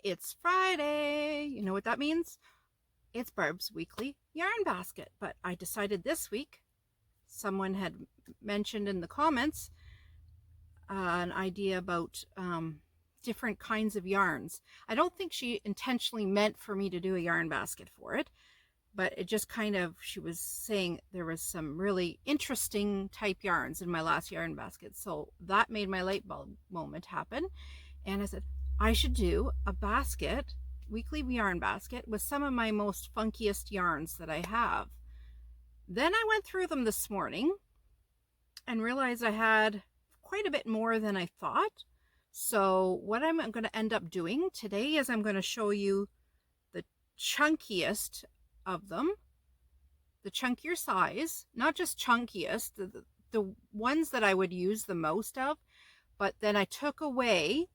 it's Friday. You know what that means? It's Barb's weekly yarn basket. But I decided this week, someone had mentioned in the comments an idea about different kinds of yarns. I don't think she intentionally meant for me to do a yarn basket for it, but it just kind of, she was saying there was some really interesting type yarns in my last yarn basket. So that made my light bulb moment happen. And I said, I should do a basket, weekly yarn basket, with some of my most funkiest yarns that I have. Then I went through them this morning and realized I had quite a bit more than I thought. So what I'm going to end up doing today is I'm going to show you the chunkiest of them, the chunkier size, not just chunkiest, the ones that I would use the most of, but then I took away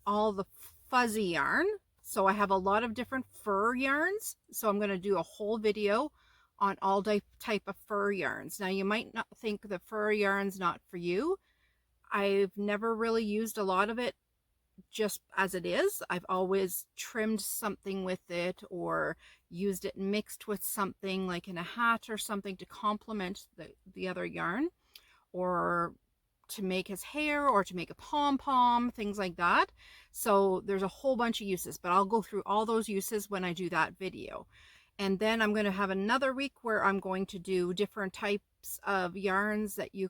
all the fuzzy yarn. So I have a lot of different fur yarns. So I'm going to do a whole video on all type of fur yarns. Now you might not think the fur yarn's not for you. I've never really used a lot of it just as it is. I've always trimmed something with it or used it mixed with something like in a hat or something to complement the other yarn, or to make his hair, or to make a pom-pom, things like that. So there's a whole bunch of uses, but I'll go through all those uses when I do that video. And then I'm going to have another week where I'm going to do different types of yarns that you,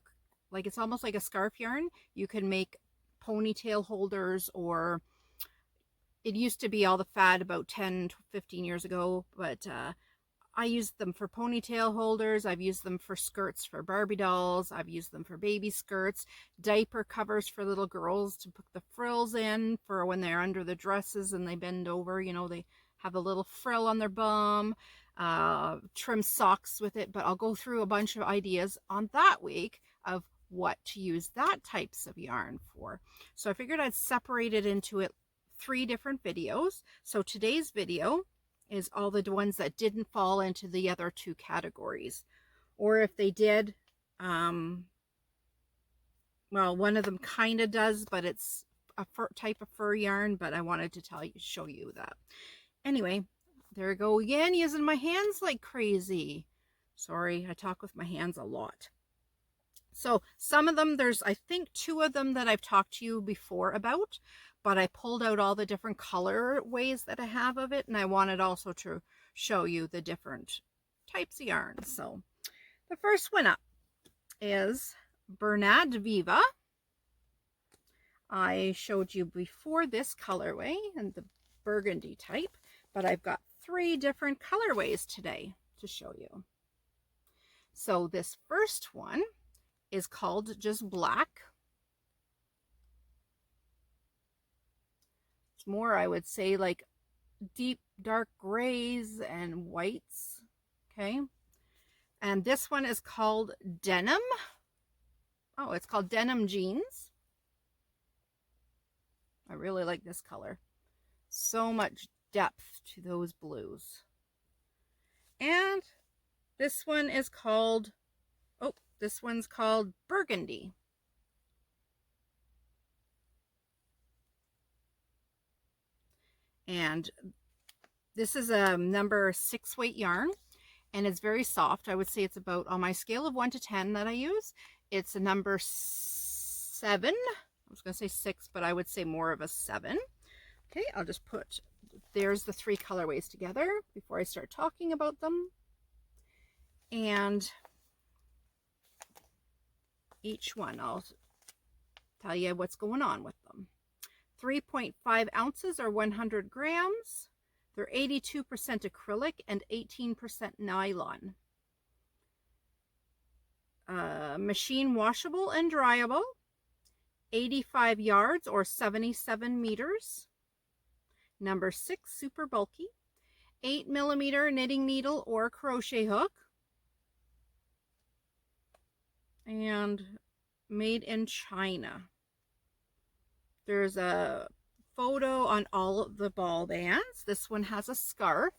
like, it's almost like a scarf yarn. You can make ponytail holders, or it used to be all the fad about 10 to 15 years ago, but I used them for ponytail holders. I've used them for skirts for Barbie dolls. I've used them for baby skirts, diaper covers for little girls to put the frills in for when they're under the dresses and they bend over, you know, they have a little frill on their bum, trim socks with it. But I'll go through a bunch of ideas on that week of what to use that types of yarn for. So I figured I'd separate it into 3 different videos. So today's video is all the ones that didn't fall into the other 2 categories. Or if they did, well, one of them kind of does, but it's a type of fur yarn, but I wanted to show you that. Anyway, there I go again, using my hands like crazy. Sorry, I talk with my hands a lot. So some of them, there's I think 2 of them that I've talked to you before about, but I pulled out all the different color ways that I have of it, and I wanted also to show you the different types of yarns. So the first one up is Bernat Viva. I showed you before this colorway and the burgundy type, but I've got 3 different colorways today to show you. So this first one is called just black. It's more, I would say, like deep dark grays and whites. Okay. And this one is called denim. Oh, it's called denim jeans. I really like this color. So much depth to those blues. And this one is called, oh, this one's called burgundy. And this is a number 6 weight yarn, and it's very soft. I would say it's about, on my scale of 1 to 10 that I use, it's a number 7. I was going to say 6, but I would say more of a 7. Okay, I'll just put, there's the 3 colorways together before I start talking about them. And each one, I'll tell you what's going on with them. 3.5 ounces or 100 grams. They're 82% acrylic and 18% nylon. Machine washable and dryable. 85 yards or 77 meters. Number 6, super bulky. 8mm knitting needle or crochet hook. And made in China. There's a photo on all of the ball bands. This one has a scarf.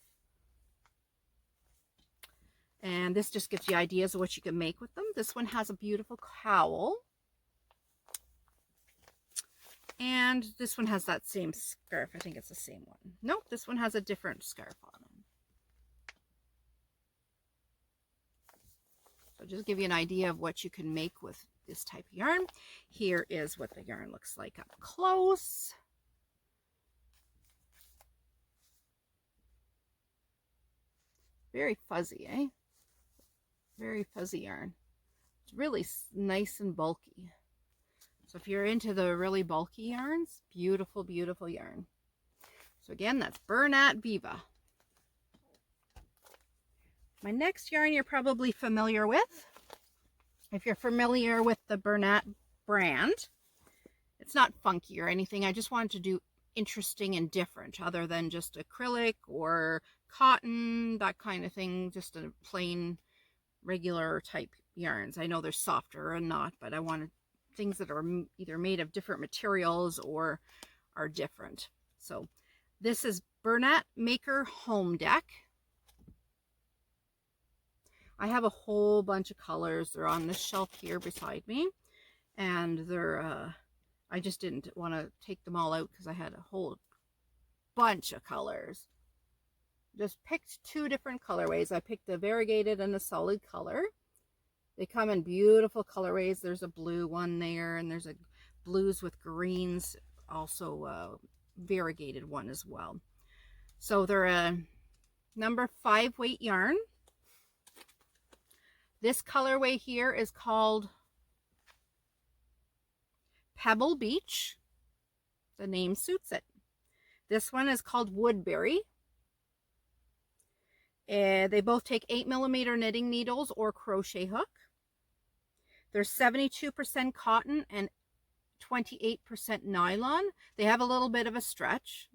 And this just gives you ideas of what you can make with them. This one has a beautiful cowl. And this one has that same scarf. I think it's the same one. Nope, this one has a different scarf on it. So just give you an idea of what you can make with this type of yarn. Here is what the yarn looks like up close. Very fuzzy, eh? Very fuzzy yarn. It's really nice and bulky. So if you're into the really bulky yarns, beautiful, beautiful yarn. So again, that's Bernat Viva. My next yarn you're probably familiar with. If you're familiar with the Bernat brand, it's not funky or anything. I just wanted to do interesting and different other than just acrylic or cotton, that kind of thing, just a plain regular type yarns. I know they're softer and not, but I wanted things that are either made of different materials or are different. So this is Bernat Maker Home Deck. I have a whole bunch of colors. They're on this shelf here beside me, and they're I just didn't want to take them all out because I had a whole bunch of colors. Just picked 2 different colorways. I picked the variegated and the solid color. They come in beautiful colorways. There's a blue one there, and there's a blues with greens, also a variegated one as well. So they're a number 5 weight yarn. This colorway here is called Pebble Beach. The name suits it. This one is called Woodberry. They both take 8mm knitting needles or crochet hook. They're 72% cotton and 28% nylon. They have a little bit of a stretch.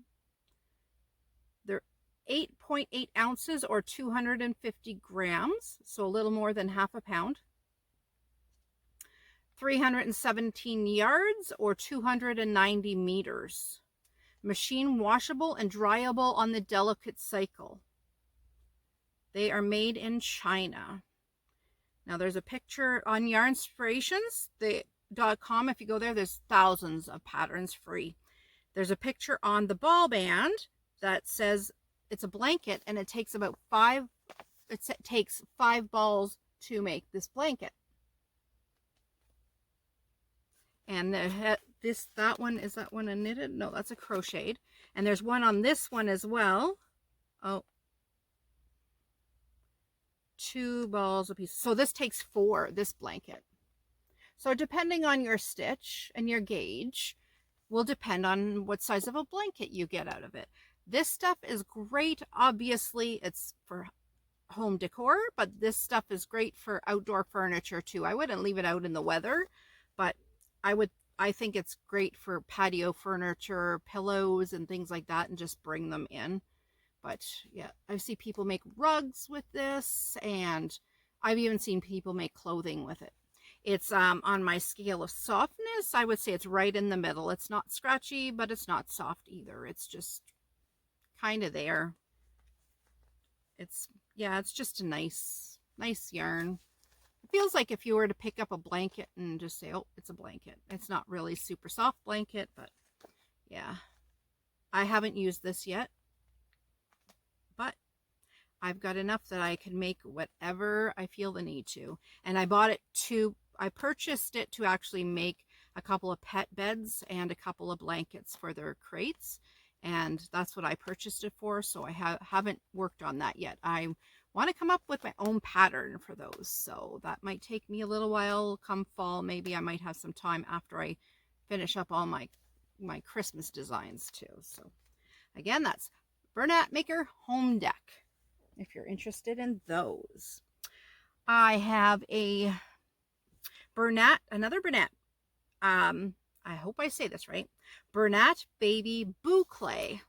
They're 8.8 ounces or 250 grams, so a little more than half a pound. 317 yards or 290 meters. Machine washable and dryable on the delicate cycle. They are made in China. Now there's a picture on yarnspirations.com. If you go there, there's thousands of patterns free. There's a picture on the ball band that says it's a blanket, and it takes about 5 balls to make this blanket. And that one is that one a knitted? No, that's a crocheted. And there's one on this one as well. Oh, 2 balls a piece. So this takes 4, this blanket. So depending on your stitch and your gauge will depend on what size of a blanket you get out of it. This stuff is great. Obviously, it's for home decor, but this stuff is great for outdoor furniture too. I wouldn't leave it out in the weather, but I think it's great for patio furniture, pillows and things like that, and just bring them in. But yeah, I see people make rugs with this, and I've even seen people make clothing with it. It's on my scale of softness, I would say it's right in the middle. It's not scratchy, but it's not soft either. It's just kind of there. It's just a nice yarn. It feels like if you were to pick up a blanket and just say, oh, it's a blanket. It's not really super soft blanket, but yeah. I haven't used this yet, but I've got enough that I can make whatever I feel the need to. And I purchased it to actually make a couple of pet beds and a couple of blankets for their crates. And that's what I purchased it for. So I haven't worked on that yet. I want to come up with my own pattern for those. So that might take me a little while. Come fall, maybe I might have some time after I finish up all my Christmas designs too. So again, that's Bernat Maker Home Deck, if you're interested in those. I have a another Bernat. I hope I say this right. Bernat Baby Boucle.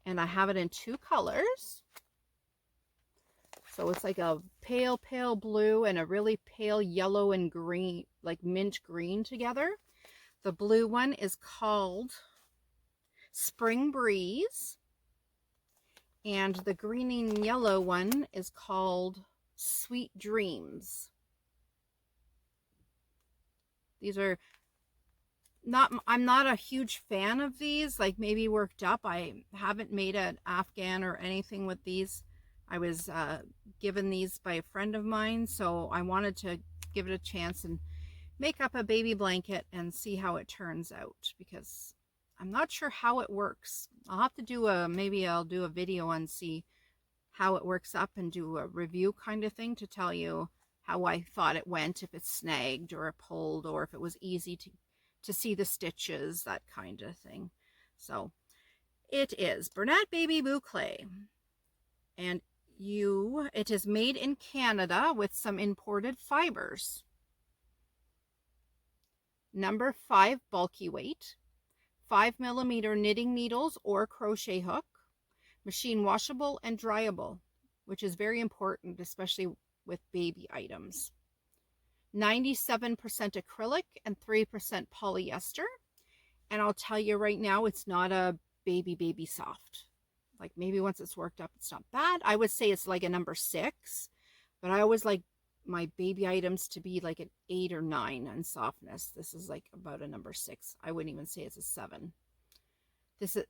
And I have it in 2 colors. So it's like a pale blue and a really pale yellow and green, like mint green together. The blue one is called Spring Breeze. And the green and yellow one is called Sweet Dreams. These are not, I'm not a huge fan of these, like maybe worked up. I haven't made an Afghan or anything with these. I was given these by a friend of mine, so I wanted to give it a chance and make up a baby blanket and see how it turns out, because I'm not sure how it works. I'll have to do maybe I'll do a video and see how it works up and do a review kind of thing to tell you how I thought it went, if it snagged or it pulled, or if it was easy to see the stitches, that kind of thing. So it is Bernat Baby Boucle, and it is made in Canada with some imported fibers. Number 5 bulky weight, 5mm knitting needles or crochet hook, machine washable and dryable, which is very important, especially with baby items. 97% acrylic and 3% polyester. And I'll tell you right now, it's not a baby soft. Like maybe once it's worked up, it's not bad. I would say it's like a number 6, but I always like my baby items to be like an 8 or 9 in softness. This is like about a number 6. I wouldn't even say it's a 7.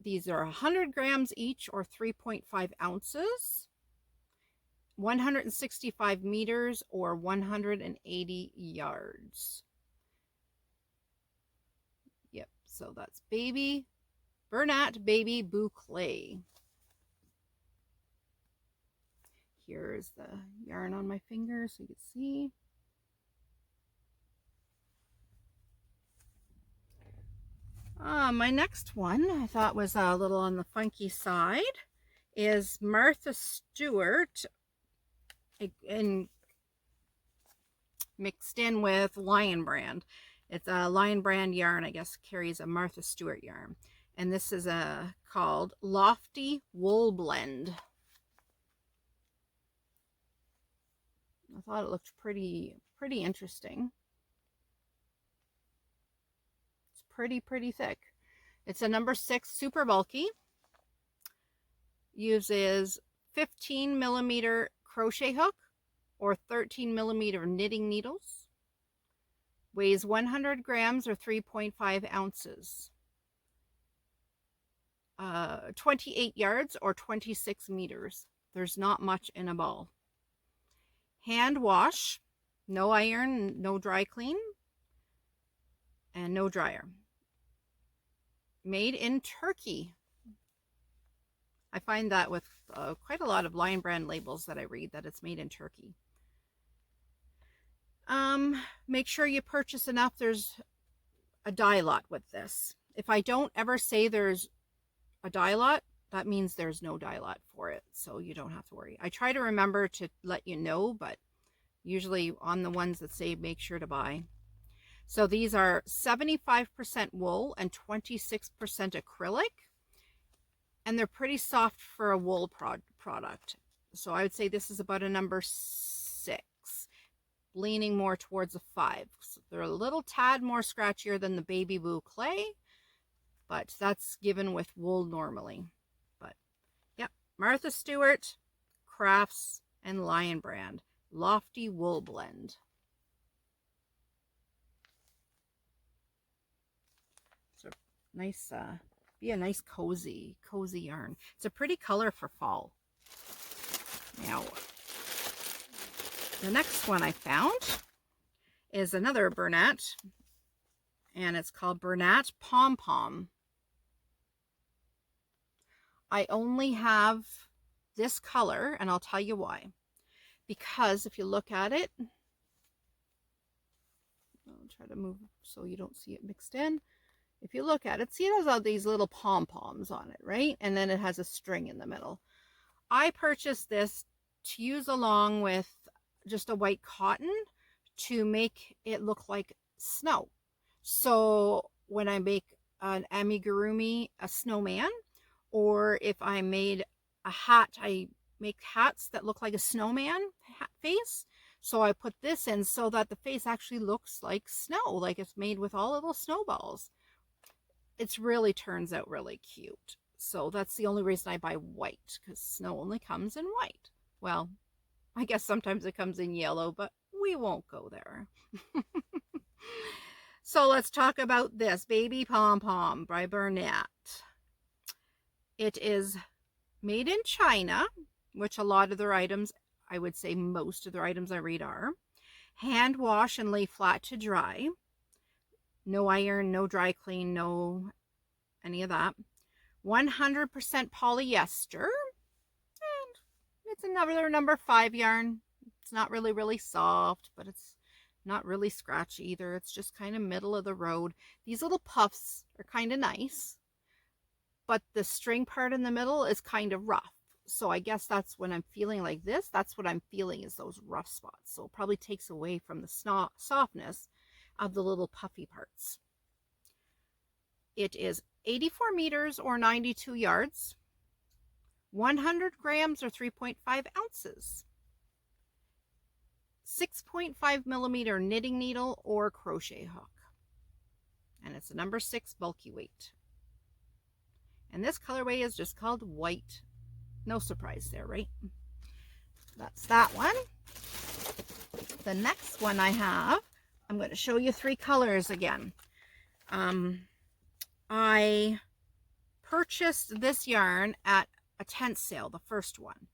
These are 100 grams each, or 3.5 ounces. 165 meters or 180 yards. Yep, so that's Bernat Baby Boucle. Here's the yarn on my finger so you can see. My next one I thought was a little on the funky side is Martha Stewart and mixed in with Lion Brand. It's a Lion Brand yarn, I guess, carries a Martha Stewart yarn. And this is called Lofty Wool Blend. I thought it looked pretty interesting. It's pretty thick. It's a number 6, super bulky. Uses 15mm crochet hook or 13mm knitting needles. Weighs 100 grams or 3.5 ounces. 28 yards or 26 meters. There's not much in a ball. Hand wash, no iron, no dry clean, and no dryer. Made in Turkey. I find that with quite a lot of Lion Brand labels that I read, that it's made in Turkey. Make sure you purchase enough. There's a dye lot with this. If I don't ever say there's a dye lot, that means there's no dye lot for it, so you don't have to worry. I try to remember to let you know, but usually on the ones that say make sure to buy. So these are 75% wool and 26% acrylic, and they're pretty soft for a wool product. So I would say this is about a number 6, leaning more towards a 5. So they're a little tad more scratchier than the Baby Boucle, but that's given with wool normally. But yeah, Martha Stewart, Crafts, and Lion Brand Lofty Wool Blend. So nice, be a nice cozy yarn. It's a pretty color for fall. Now, the next one I found is another Bernat, and it's called Bernat Pom Pom. I only have this color, and I'll tell you why. Because if you look at it, I'll try to move so you don't see it mixed in. If you look at it, see it has all these little pom-poms on it, right? And then it has a string in the middle. I purchased this to use along with just a white cotton to make it look like snow. So when I make an amigurumi, a snowman, or if I made a hat, I make hats that look like a snowman hat face. So I put this in so that the face actually looks like snow, like it's made with all little snowballs. It's really turns out really cute. So that's the only reason I buy white, because snow only comes in white. Well, I guess sometimes it comes in yellow, but we won't go there. So let's talk about this Baby Pom Pom by Bernat. It is made in China, which a lot of their items, I would say most of their items I read are. Hand wash and lay flat to dry. No iron, no dry clean, no any of that. 100% polyester. And it's another number 5 yarn. It's not really soft, but it's not really scratchy either. It's just kind of middle of the road. These little puffs are kind of nice, but the string part in the middle is kind of rough. So I guess that's when I'm feeling like this. That's what I'm feeling, is those rough spots. So it probably takes away from the softness of the little puffy parts. It is 84 meters or 92 yards, 100 grams or 3.5 ounces, 6.5 millimeter knitting needle or crochet hook. And it's a number 6 bulky weight. And this colorway is just called white. No surprise there, right? That's that one. The next one I have, I'm going to show you 3 colors again. I purchased this yarn at a tent sale, the first one.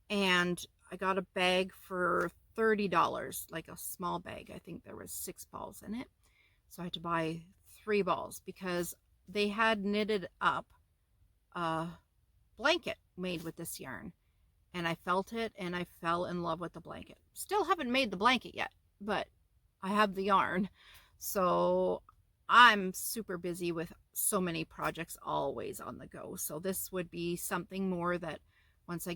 And I got a bag for $30, like a small bag. I think there was 6 balls in it. So I had to buy 3 balls because they had knitted up a blanket made with this yarn. And I felt it and I fell in love with the blanket. Still haven't made the blanket yet, but I have the yarn. So I'm super busy with so many projects always on the go. So this would be something more that once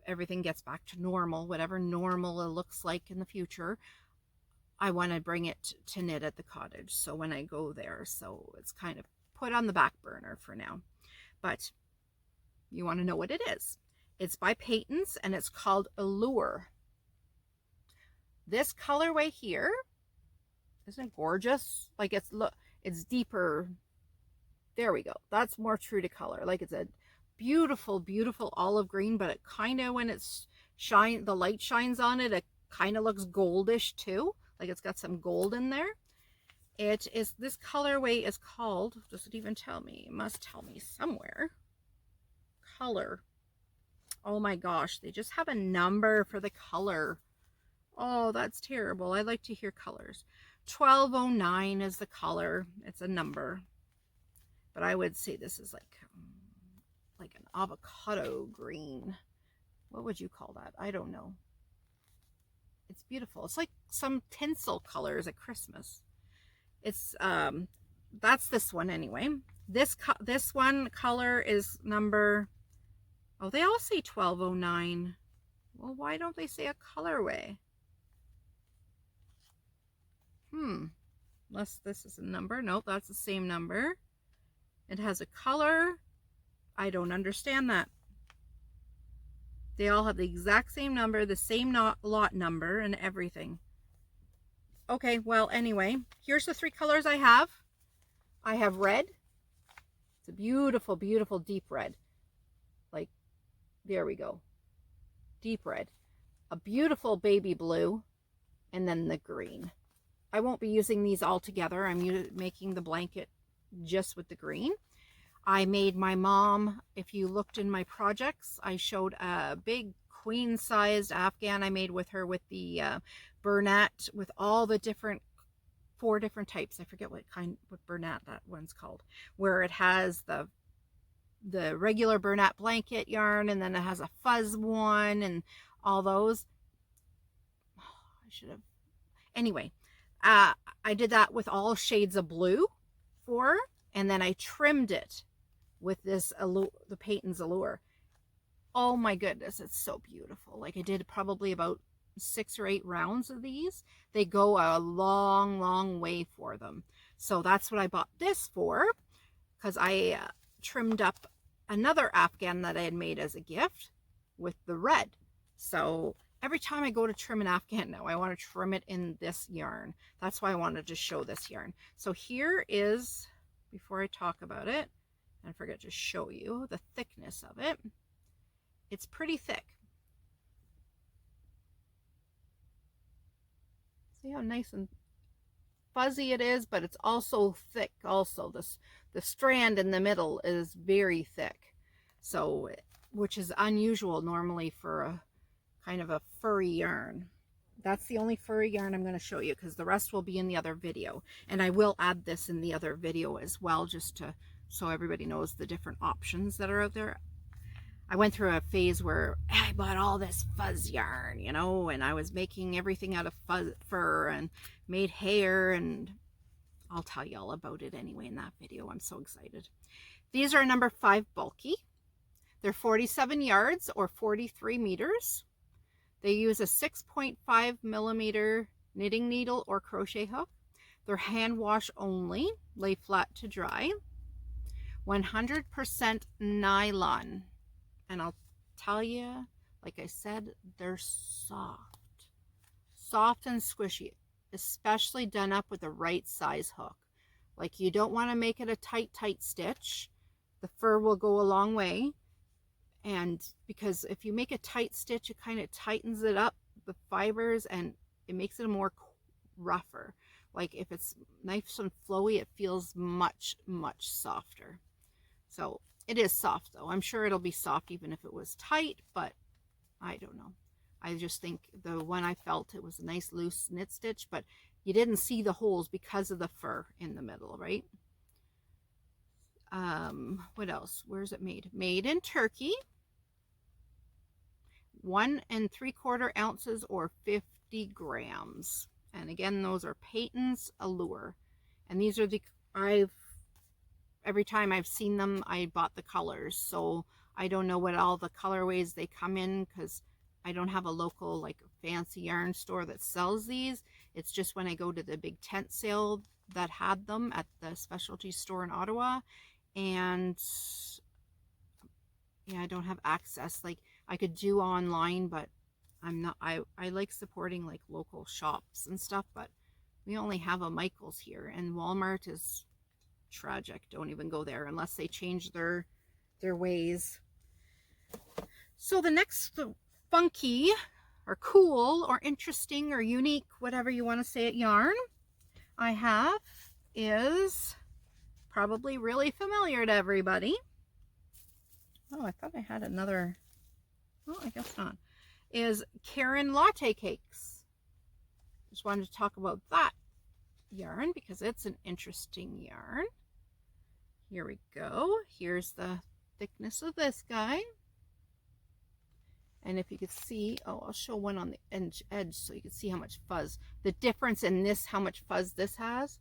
everything gets back to normal, whatever normal it looks like in the future, I want to bring it to knit at the cottage. So when I go there, so it's kind of put on the back burner for now. But you want to know what it is. It's by Peyton's and it's called Allure. This colorway here, isn't it gorgeous? Like it's deeper. There we go. That's more true to color. Like it's a beautiful olive green, but it kind of, when it's the light shines on it, it kind of looks goldish too. Like it's got some gold in there. This colorway is called, does it even tell me? It must tell me somewhere. Color. Oh my gosh, they just have a number for the color. Oh, that's terrible. I like to hear colors. 1209 is the color. It's a number. But I would say this is like an avocado green. What would you call that? I don't know. It's beautiful. It's like some tinsel colors at Christmas. It's that's this one anyway. This one color is number, oh, they all say 1209. Well, why don't they say a colorway? Unless this is a number. Nope, that's the same number. It has a color. I don't understand that. They all have the exact same number, the same lot number and everything. Okay, well, anyway, here's the 3 colors I have. I have red. It's a beautiful deep red. Like, there we go. Deep red. A beautiful baby blue. And then the green. I won't be using these all together. I'm making the blanket just with the green. I made my mom, if you looked in my projects, I showed a big queen-sized Afghan I made with her with the Bernat, with all the 4 different types. I forget what Bernat that one's called, where it has the regular Bernat blanket yarn, and then it has a fuzz one and all those. Oh, I should have. Anyway, I did that with all shades of blue for her, and then I trimmed it with this Allure, the Peyton's Allure. Oh my goodness, it's so beautiful. Like I did probably about 6 or 8 rounds of these. They go a long way for them. So that's what I bought this for, because I trimmed up another Afghan that I had made as a gift with the red. So every time I go to trim an Afghan now, I want to trim it in this yarn. That's why I wanted to show this yarn. So here is, before I talk about it, and I forget to show you the thickness of it. It's pretty thick. See how nice and fuzzy it is, but it's also thick also. The strand in the middle is very thick, so, which is unusual normally for a kind of a furry yarn. That's the only furry yarn I'm going to show you, because the rest will be in the other video, and I will add this in the other video as well, just to so everybody knows the different options that are out there. I went through a phase where I bought all this fuzz yarn, you know, and I was making everything out of fur and made hair, and I'll tell you all about it anyway in that video. I'm so excited. These are number 5 bulky. They're 47 yards or 43 meters. They use a 6.5 millimeter knitting needle or crochet hook. They're hand wash only, lay flat to dry. 100% nylon. And I'll tell you, like I said, they're soft. Soft and squishy, especially done up with the right size hook. Like, you don't want to make it a tight stitch. The fur will go a long way. And because if you make a tight stitch, it kind of tightens it up, the fibers, and it makes it more rougher. Like if it's nice and flowy, it feels much softer. So it is soft though. I'm sure it'll be soft even if it was tight, but I don't know. I just think the one I felt, it was a nice loose knit stitch, but you didn't see the holes because of the fur in the middle, right? What else? Where's it made? Made in Turkey. 1 3/4 ounces or 50 grams. And again, those are Peyton's Allure. And these are the, every time I've seen them, I bought the colors. So I don't know what all the colorways they come in, because I don't have a local like fancy yarn store that sells these. It's just when I go to the big tent sale that had them at the specialty store in Ottawa. And yeah, I don't have access. Like, I could do online, but I'm not, I like supporting like local shops and stuff, but we only have a Michael's here, and Walmart is tragic. Don't even go there unless they change their ways. So the next funky or cool or interesting or unique, whatever you want to say it, yarn I have is probably really familiar to everybody. Oh, I thought I had another. Oh, I guess not. Is Karen Latte Cakes. Just wanted to talk about that yarn because it's an interesting yarn. Here we go. Here's the thickness of this guy. And if you could see, oh, I'll show one on the edge so you can see how much fuzz. The difference in this, how much fuzz this has.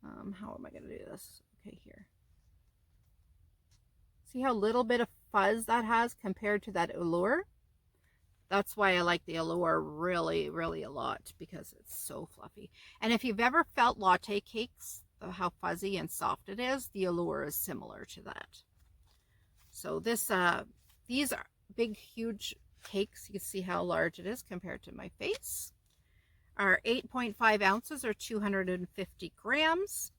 How am I going to do this? Okay, here. See how little bit of fuzz that has compared to that Allure? That's why I like the Allure really a lot, because it's so fluffy. And if you've ever felt latte cakes, how fuzzy and soft it is, the Allure is similar to that. So this, these are big, huge cakes. You can see how large it is compared to my face. Are 8.5 ounces or 250 grams.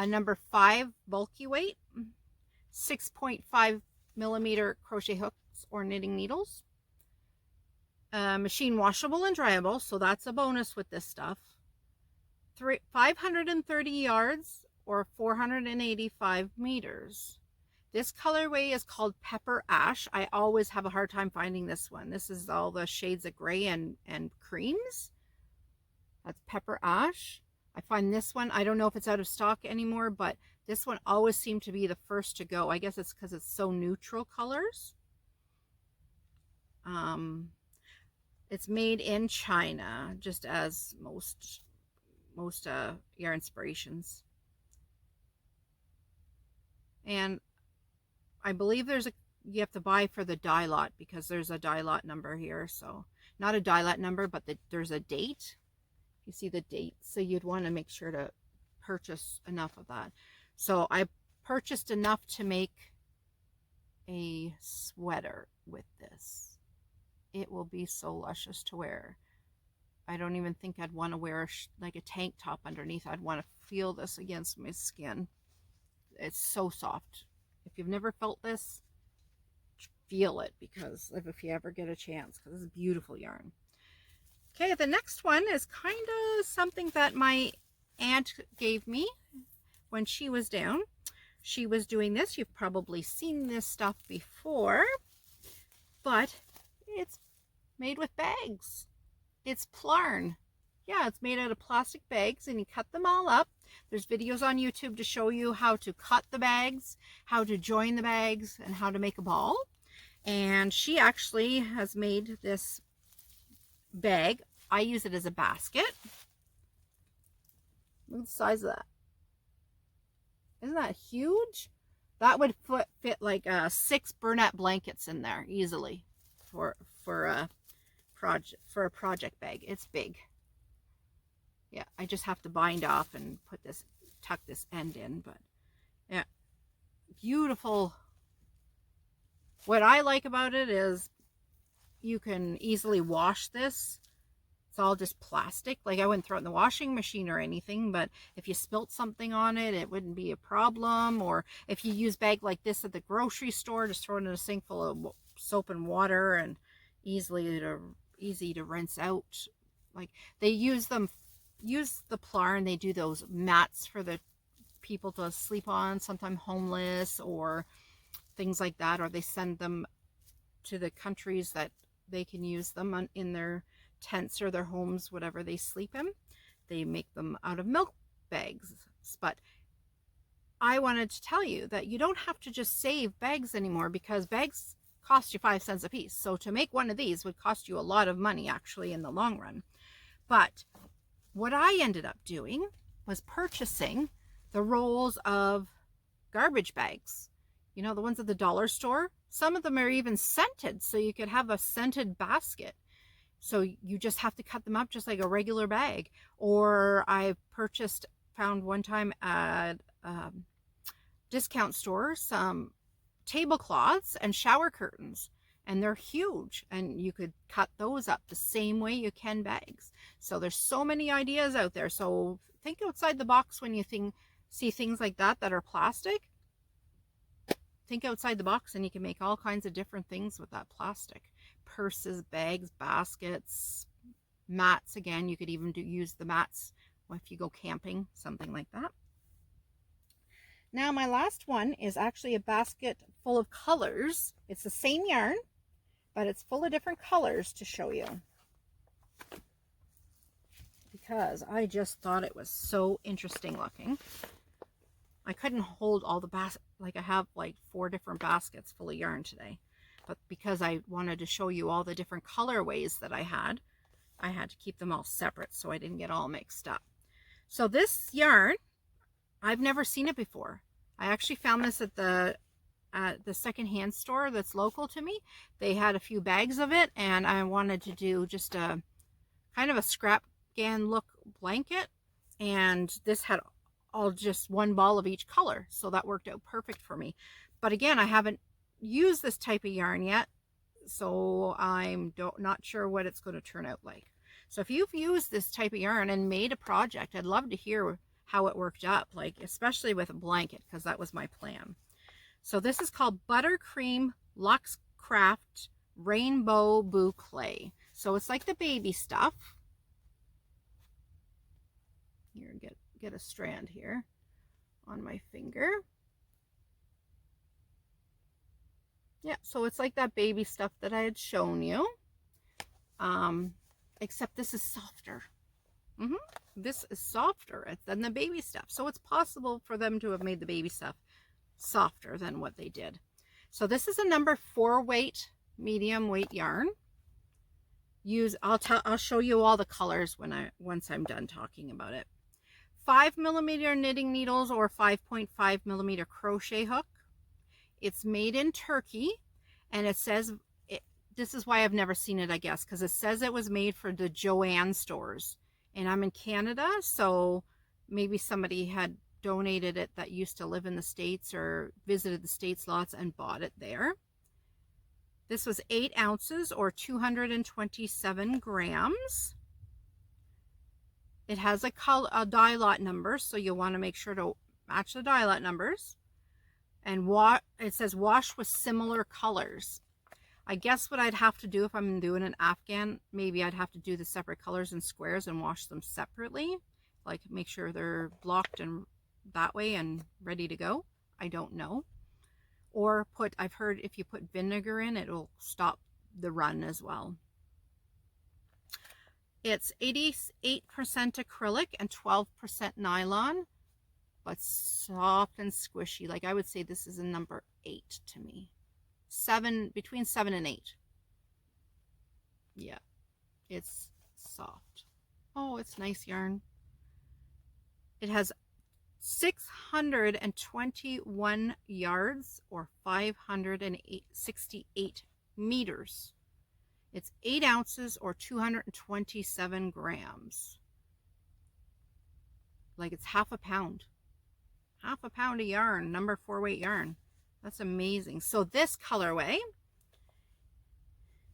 Number 5 bulky weight. 6.5 millimeter crochet hooks or knitting needles. Machine washable and dryable, so that's a bonus with this stuff. 530 yards or 485 meters. This colorway is called Pepper Ash. I always have a hard time finding this one. This is all the shades of gray and creams. That's Pepper Ash. I find this one, I don't know if it's out of stock anymore, but this one always seemed to be the first to go. I guess it's because it's so neutral colors. It's made in China, just as most yarn inspirations. And I believe you have to buy for the die lot, because there's a die lot number here. So not a die lot number, but there's a date. You see the date, so you'd want to make sure to purchase enough of that. So I purchased enough to make a sweater with this. It will be so luscious to wear. I don't even think I'd want to wear like a tank top underneath. I'd want to feel this against my skin. It's so soft. If you've never felt this, feel it, because if you ever get a chance, because it's beautiful yarn. Okay, the next one is kind of something that my aunt gave me when she was down. She was doing this. You've probably seen this stuff before, but it's made with bags. It's Plarn. Yeah, it's made out of plastic bags, and you cut them all up. There's videos on YouTube to show you how to cut the bags, how to join the bags, and how to make a ball. And she actually has made this bag. I use it as a basket. Look at the size of that. Isn't that huge? That would fit like 6 Bernat blankets in there easily for a project bag. It's big. Yeah, I just have to bind off and tuck this end in, but yeah, beautiful. What I like about it is you can easily wash this. It's all just plastic. Like, I wouldn't throw it in the washing machine or anything, but if you spilt something on it, it wouldn't be a problem. Or if you use a bag like this at the grocery store, just throw it in a sink full of soap and water, and easy to rinse out. Like, they use the Plarn. They do those mats for the people to sleep on, sometimes homeless or things like that, or they send them to the countries that they can use them in their tents or their homes, whatever they sleep in. They make them out of milk bags. But I wanted to tell you that you don't have to just save bags anymore, because bags cost you 5 cents a piece. So to make one of these would cost you a lot of money, actually, in the long run. But what I ended up doing was purchasing the rolls of garbage bags. You know, the ones at the dollar store. Some of them are even scented, so you could have a scented basket. So you just have to cut them up just like a regular bag. Or I found one time at discount stores some tablecloths and shower curtains, and they're huge, and you could cut those up the same way you can bags. So there's so many ideas out there. So think outside the box when you see things like that are plastic. Think outside the box, and you can make all kinds of different things with that plastic. Purses, bags, baskets, mats. Again, you could even use the mats if you go camping, something like that. Now, my last one is actually a basket full of colors. It's the same yarn, but it's full of different colors to show you, because I just thought it was so interesting looking. I couldn't hold all the baskets. Like, I have like 4 different baskets full of yarn today, but because I wanted to show you all the different colorways that I had to keep them all separate so I didn't get all mixed up. So this yarn, I've never seen it before. I actually found this at the secondhand store that's local to me. They had a few bags of it, and I wanted to do just a kind of a scrap gan look blanket, and this had all just one ball of each color, so that worked out perfect for me. But again, I haven't used this type of yarn yet, so I'm not sure what it's going to turn out like. So if you've used this type of yarn and made a project, I'd love to hear how it worked up, like especially with a blanket, because that was my plan. So this is called Buttercream Luxe Craft Rainbow Boucle. So it's like the baby stuff. Here, get a strand here on my finger. Yeah, so it's like that baby stuff that I had shown you, except this is softer. This is softer than the baby stuff, so it's possible for them to have made the baby stuff softer than what they did. So this is a number 4 weight, medium weight yarn. I'll show you all the colors once I'm done talking about it. 5mm knitting needles or 5.5mm crochet hook. It's made in Turkey, and it says, this is why I've never seen it, I guess, because it says it was made for the Joanne stores. And I'm in Canada, so maybe somebody had donated it that used to live in the States or visited the States lots and bought it there. This was 8 ounces or 227 grams. It has a dye lot number, so you'll want to make sure to match the dye lot numbers. And it says wash with similar colors. I guess what I'd have to do if I'm doing an Afghan, maybe I'd have to do the separate colors in squares and wash them separately like make sure they're blocked and that way and ready to go. I don't know. Or I've heard if you put vinegar in, it'll stop the run as well. It's 88% acrylic and 12% nylon, but soft and squishy. Like I would say this is a number 8 to me. Between 7 and 8. Yeah, it's soft. Oh, it's nice yarn. It has 621 yards or 568 meters. It's 8 ounces or 227 grams. Like it's half a pound. Half a pound of yarn, number 4 weight yarn. That's amazing. So this colorway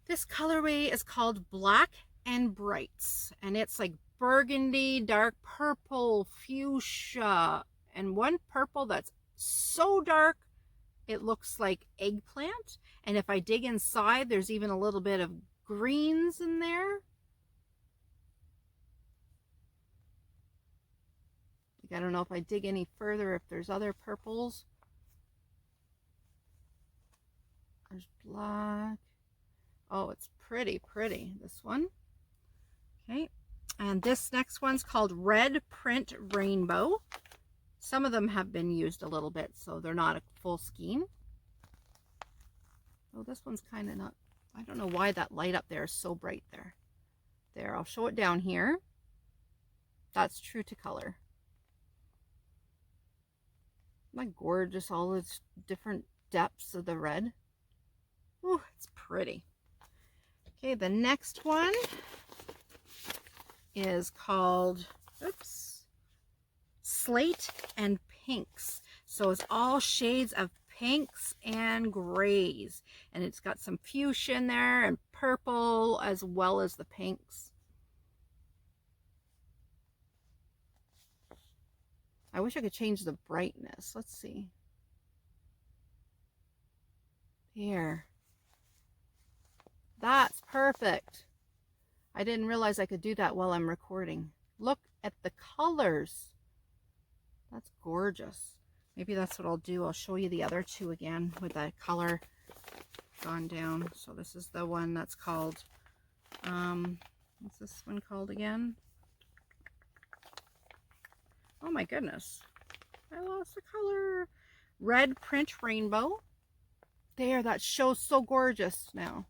is called Black and Brights, and it's like burgundy, dark purple, fuchsia, and one purple that's so dark it looks like eggplant. And if I dig inside, there's even a little bit of greens in there. Like, I don't know if I dig any further if there's other purples. There's black. Oh, it's pretty, this one. Okay, and this next one's called Red Print Rainbow. Some of them have been used a little bit, so they're not a full skein. Oh, this one's kind of not, I don't know why that light up there is so bright there. There, I'll show it down here. That's true to color. Isn't that gorgeous, all its different depths of the red? Oh, it's pretty. Okay, the next one is called, oops, Slate and Pinks. So it's all shades of pinks and grays, and it's got some fuchsia in there and purple as well as the pinks. I wish I could change the brightness. Let's see. Here. That's perfect. I didn't realize I could do that while I'm recording. Look at the colors. That's gorgeous. Maybe that's what I'll do. I'll show you the other two again with that color gone down. So this is the one that's called, what's this one called again? Oh my goodness. I lost the color. Red Print Rainbow. There, that shows so gorgeous now.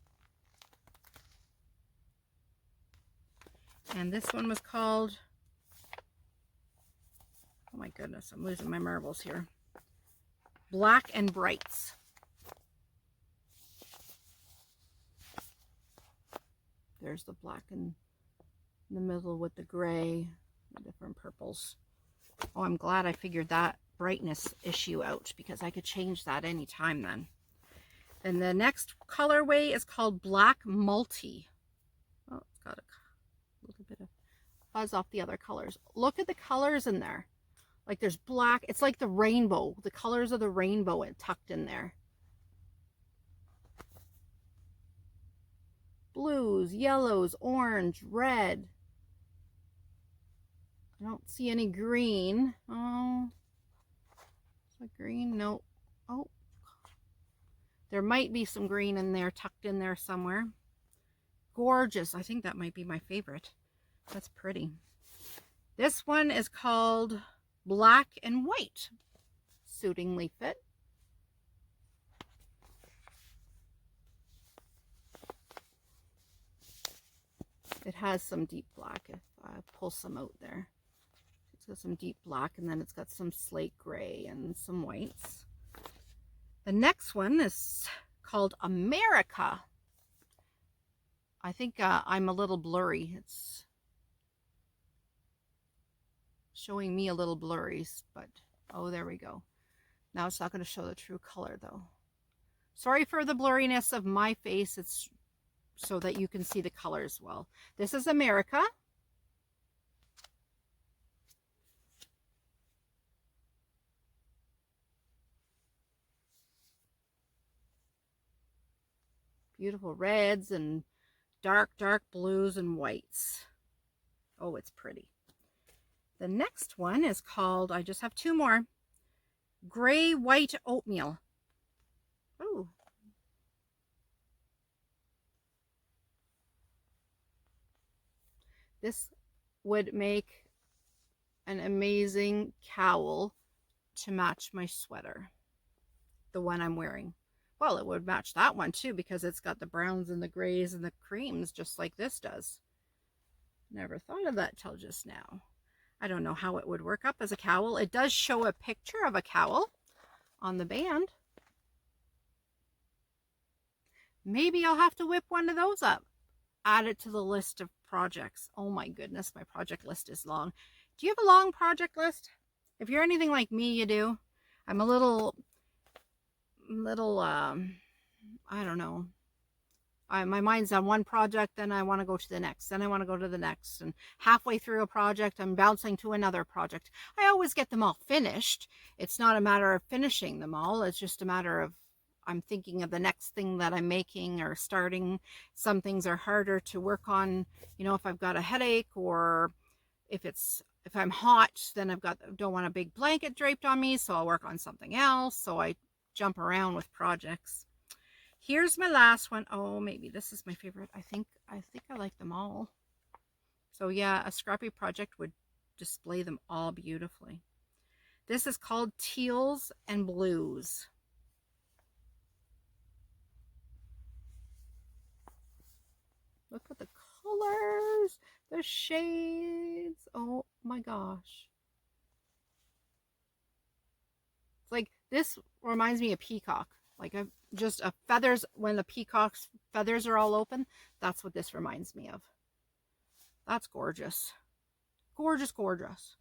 And this one was called, oh my goodness, I'm losing my marbles here. Black and Brights. There's the black in the middle with the gray, the different purples. Oh, I'm glad I figured that brightness issue out, because I could change that anytime then. And the next colorway is called Black Multi. Oh, it's got a little bit of fuzz off the other colors. Look at the colors in there. Like there's black. It's like the rainbow. The colors of the rainbow tucked in there. Blues, yellows, orange, red. I don't see any green. Oh, is that green? No. Oh, there might be some green in there, tucked in there somewhere. Gorgeous. I think that might be my favorite. That's pretty. This one is called Black and White. Suitingly fit. It has some deep black if I pull some out there. It's got some deep black, and then it's got some slate gray and some whites. The next one is called America. I think I'm a little blurry. It's showing me a little blurry, but oh, there we go. Now it's not going to show the true color though. Sorry for the blurriness of my face. It's so that you can see the colors well. This is America. Beautiful reds and dark blues and whites. Oh, it's pretty. The next one is called, I just have two more, Gray White Oatmeal. Oh. This would make an amazing cowl to match my sweater, the one I'm wearing. Well, it would match that one too because it's got the browns and the grays and the creams just like this does. Never thought of that till just now. I don't know how it would work up as a cowl. It does show a picture of a cowl on the band. Maybe I'll have to whip one of those up. Add it to the list of projects. Oh my goodness, my project list is long. Do you have a long project list? If you're anything like me, you do. I'm a little I don't know. My mind's on one project, then I want to go to the next, then I want to go to the next, and halfway through a project I'm bouncing to another project. I always get them all finished. It's not a matter of finishing them all, it's just a matter of I'm thinking of the next thing that I'm making or starting. Some things are harder to work on, you know, if I've got a headache, or if I'm hot, then don't want a big blanket draped on me, so I'll work on something else. So I jump around with projects. Here's my last one. Oh, maybe this is my favorite. I think I like them all. So yeah, a scrappy project would display them all beautifully. This is called Teals and Blues. Look at the colors, the shades. Oh my gosh. It's like, this reminds me of peacock. Like just a feathers, when the peacock's feathers are all open, that's what this reminds me of. That's gorgeous. Gorgeous, gorgeous.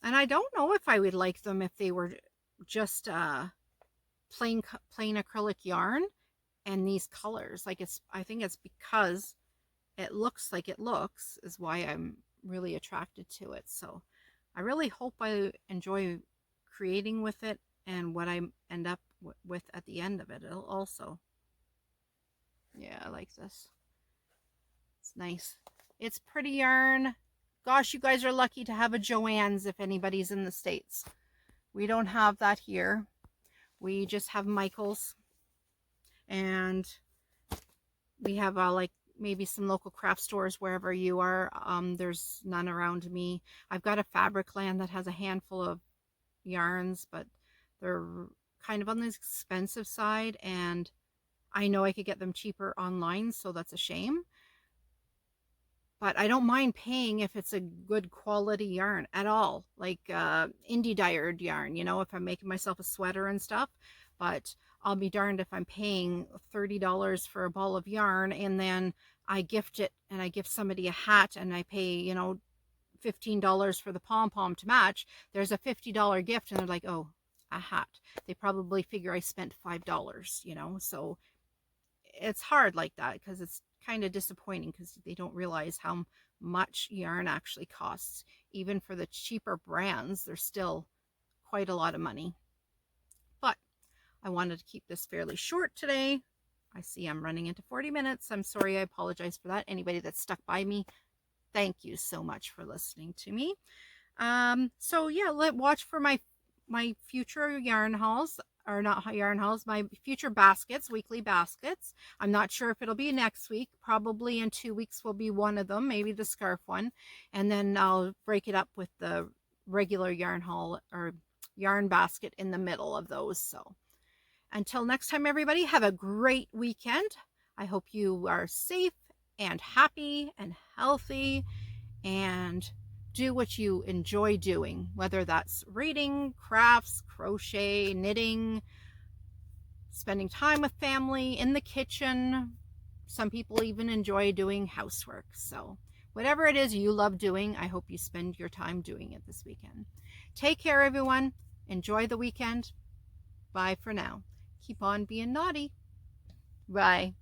And I don't know if I would like them if they were just plain acrylic yarn and these colors. Like I think it's because it looks like it looks is why I'm really attracted to it. So I really hope I enjoy creating with it and what I end up with at the end of it also. Yeah, I like this. It's nice. It's pretty yarn. Gosh, you guys are lucky to have a Joann's if anybody's in the States. We don't have that here. We just have Michael's. And we have like maybe some local craft stores wherever you are. There's none around me. I've got a Fabricland that has a handful of yarns, but they're kind of on the expensive side, and I know I could get them cheaper online, so that's a shame. But I don't mind paying if it's a good quality yarn at all, like indie dyed yarn, you know, if I'm making myself a sweater and stuff. But I'll be darned if I'm paying $30 for a ball of yarn and then I gift it and I gift somebody a hat and I pay, you know, $15 for the pom-pom to match. There's a $50 gift and they're like, oh, a hat. They probably figure I spent $5, you know. So it's hard like that because it's kind of disappointing because they don't realize how much yarn actually costs. Even for the cheaper brands, they're still quite a lot of money. But I wanted to keep this fairly short today. I see I'm running into 40 minutes. I'm sorry, I apologize for that. Anybody that's stuck by me, thank you so much for listening to me. So yeah, watch for my future yarn hauls, or not yarn hauls, my future baskets, weekly baskets. I'm not sure if it'll be next week. Probably in 2 weeks will be one of them, maybe the scarf one. And then I'll break it up with the regular yarn haul or yarn basket in the middle of those. So until next time, everybody, have a great weekend. I hope you are safe and happy and healthy and do what you enjoy doing, whether that's reading, crafts, crochet, knitting, spending time with family, in the kitchen. Some people even enjoy doing housework. So whatever it is you love doing, I hope you spend your time doing it this weekend. Take care, everyone. Enjoy the weekend. Bye for now. Keep on being naughty. Bye.